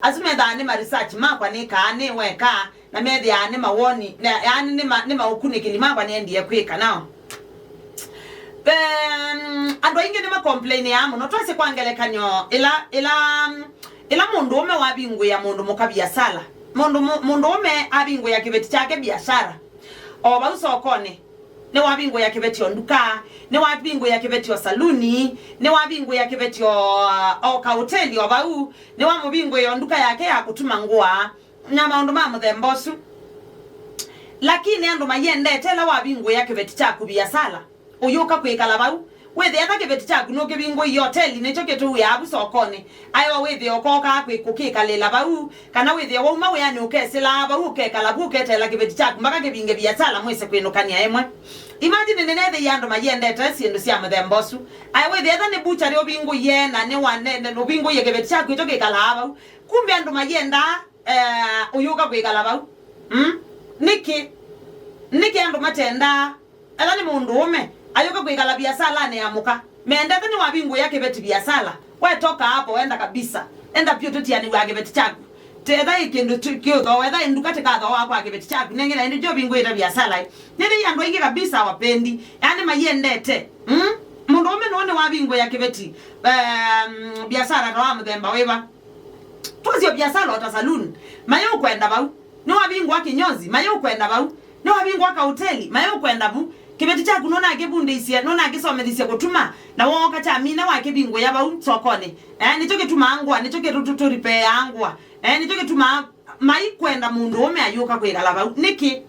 azume da ne ma research ma kwa ne ka ne weka na me de ane ma woni na yani ne ma okune kilima kwa ne ndiye kweka now ando inge ne ma complain ya mo no twase kwangele kanyo ila mundu ume wabingu ya mundu mukabiasala mundu ume abingu ya kibeti chake biashara oba usokone ne wabingu ya kibeti onduka ne wabingu ya kibeti o saluni ne wabingu ya kibeti o ka hoteli oba u ne wamubingu ya onduka yake ya kutuma ngua nyama ndo mamu the mbosu lakini ando mayende tela wabingu ya kibeti chaku biasala uyuka kwikala bau wethe atake beti chaku no kebingo i hoteli ne choketu ya abu sokone ayo wethe okoka kwikukika lela bau kana wethe wo mawe yani ukesela bau kekala bu ketela kebeti chaku maka kebinge biasala mwese kwinukania emwe imagine nenethe yando mayende tasiendo sia mthembosu ayo wethe atane bucha rio bingo yena ne wane no bingo ye kebeti chaku chokekala bau kumbe ando mayenda uyuka kwikala bau niki ando matenda alani mundu ume ayuka kwikala biasala ne amuka menda tani wabingu yake beti biasala we toka hapo enda kabisa enda pio tutiani wage beti chaku teda ikendo tukio do weda indukate ka do wako wage beti chaku nengena ndi jo bingu ita biasala nende yango ingi kabisa wapendi yani mayendete mundu ume none wabingu yake beti biasala ndo amudemba weba twazio biasala ota saloon mayo kwenda bau no wabingu wake nyozi mayo kwenda bau no wabingu waka hoteli mayo kwenda bu kibeti chaku nona akebundisia nona akisomedisia kutuma na woka cha mina wake bingo yaba utsokone nichoke tuma angwa nichoke tutu repair angwa nichoke tuma mai kwenda mundu ome ayuka kwekala ba niki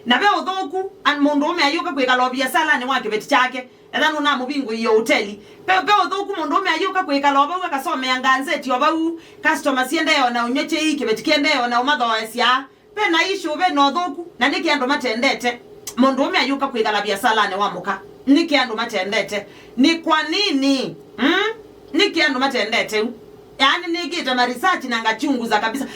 na be odhoku an mundu ome ayuka kwekala biasala ni wake beti chake ela nona mubingo iyo hoteli be odhoku mundu ome ayuka kwekala ba kasome yanganzeti oba customer siende yona unyeche iki beti kende yona umadhoesia be na issue be no odhoku na niki ando matendete mundu ume ayuka kwikala biasala ne wamuka niki ando matendete ni kwa nini niki ando matendete yani niki ita research na ngachunguza kabisa